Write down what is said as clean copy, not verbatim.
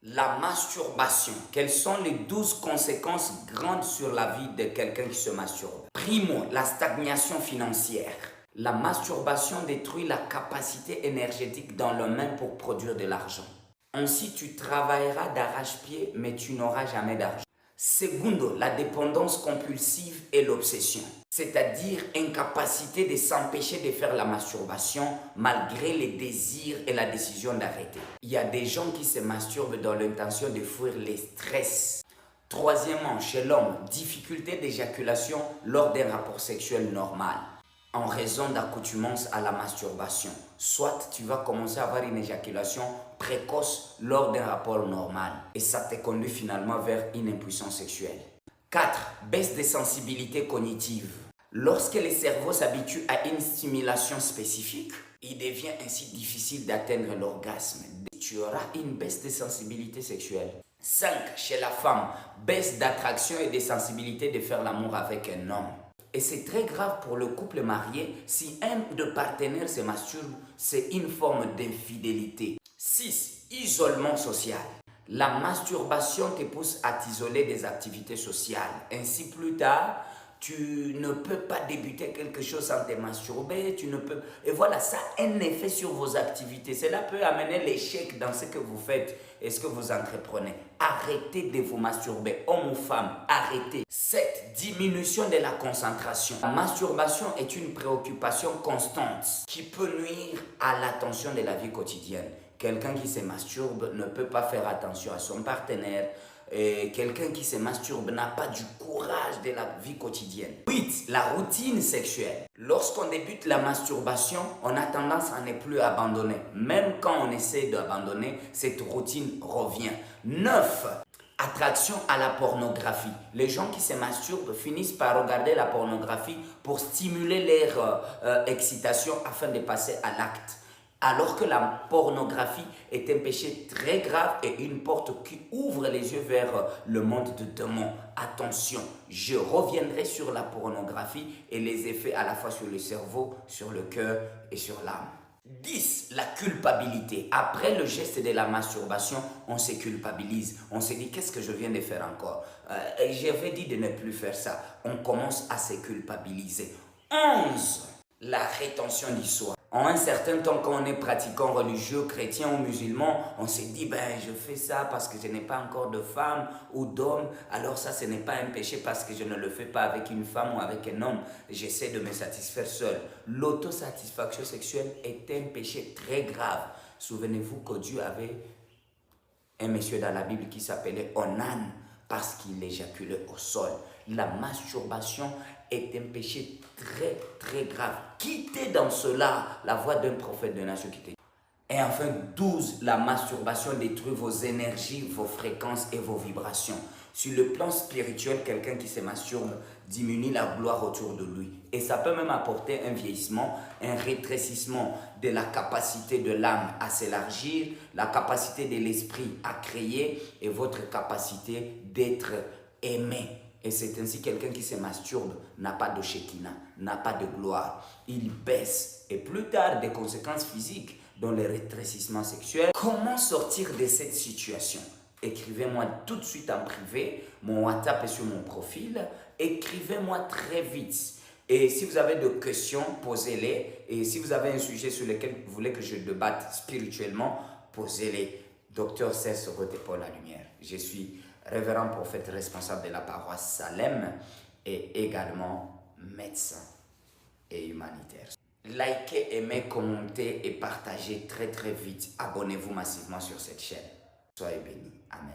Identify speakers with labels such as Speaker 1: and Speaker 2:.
Speaker 1: La masturbation. Quelles sont les 12 conséquences grandes sur la vie de quelqu'un qui se masturbe? Primo, la stagnation financière. La masturbation détruit la capacité énergétique dans le main pour produire de l'argent. Ainsi, tu travailleras d'arrache-pied, mais tu n'auras jamais d'argent. Segundo, la dépendance compulsive et l'obsession, c'est-à-dire incapacité de s'empêcher de faire la masturbation malgré les désirs et la décision d'arrêter. Il y a des gens qui se masturbent dans l'intention de fuir les stress. Troisièmement, chez l'homme, difficulté d'éjaculation lors d'un rapport sexuel normal en raison d'accoutumance à la masturbation. Soit tu vas commencer à avoir une éjaculation précoce lors d'un rapport normal et ça te conduit finalement vers une impuissance sexuelle. 4. Baisse des sensibilités cognitives. Lorsque le cerveau s'habitue à une stimulation spécifique, il devient ainsi difficile d'atteindre l'orgasme. Tu auras une baisse de sensibilité sexuelle. 5. Chez la femme, baisse d'attraction et de sensibilité de faire l'amour avec un homme. Et c'est très grave pour le couple marié si un de partenaires se masturbe, c'est une forme d'infidélité. 6. Isolement social. La masturbation te pousse à t'isoler des activités sociales. Ainsi, plus tard, tu ne peux pas débuter quelque chose sans te masturber, tu ne peux... Et voilà, ça a un effet sur vos activités. Cela peut amener l'échec dans ce que vous faites et ce que vous entreprenez. Arrêtez de vous masturber, homme ou femme, arrêtez. 7. Diminution de la concentration. La masturbation est une préoccupation constante qui peut nuire à l'attention de la vie quotidienne. Quelqu'un qui se masturbe ne peut pas faire attention à son partenaire. Quelqu'un qui se masturbe n'a pas du courage de la vie quotidienne. 8. La routine sexuelle. Lorsqu'on débute la masturbation, on a tendance à ne plus abandonner. Même quand on essaie d'abandonner, cette routine revient. 9. Attraction à la pornographie. Les gens qui se masturbent finissent par regarder la pornographie pour stimuler leur excitation afin de passer à l'acte. Alors que la pornographie est un péché très grave et une porte qui ouvre les yeux vers le monde de démons. Attention, je reviendrai sur la pornographie et les effets à la fois sur le cerveau, sur le cœur et sur l'âme. 10. La culpabilité. Après le geste de la masturbation, on se culpabilise. On se dit, qu'est-ce que je viens de faire encore? J'avais dit de ne plus faire ça. On commence à se culpabiliser. 11. La rétention du soi. En un certain temps, quand on est pratiquant religieux, chrétien ou musulman, on se dit, je fais ça parce que je n'ai pas encore de femme ou d'homme. Alors ça, ce n'est pas un péché parce que je ne le fais pas avec une femme ou avec un homme. J'essaie de me satisfaire seul. L'autosatisfaction sexuelle est un péché très grave. Souvenez-vous que Dieu avait un monsieur dans la Bible qui s'appelait Onan parce qu'il éjaculait au sol. La masturbation est un péché très très grave. Quittez dans cela la voix d'un prophète de nation quittée. Et enfin 12, la masturbation détruit vos énergies, vos fréquences et vos vibrations. Sur le plan spirituel, quelqu'un qui se masturbe diminue la gloire autour de lui. Et ça peut même apporter un vieillissement, un rétrécissement de la capacité de l'âme à s'élargir, la capacité de l'esprit à créer et votre capacité d'être aimé. Et c'est ainsi quelqu'un qui se masturbe n'a pas de shekinah, n'a pas de gloire. Il baisse. Et plus tard, des conséquences physiques, dont le rétrécissement sexuel. Comment sortir de cette situation? Écrivez-moi tout de suite en privé. Mon WhatsApp est sur mon profil. Écrivez-moi très vite. Et si vous avez des questions, posez-les. Et si vous avez un sujet sur lequel vous voulez que je débatte spirituellement, posez-les. Docteur Serge Sorote pour la lumière. Je suis révérend prophète responsable de la paroisse Salem et également médecin et humanitaire. Likez, aimez, commentez et partagez très très vite. Abonnez-vous massivement sur cette chaîne. Soyez bénis. Amen.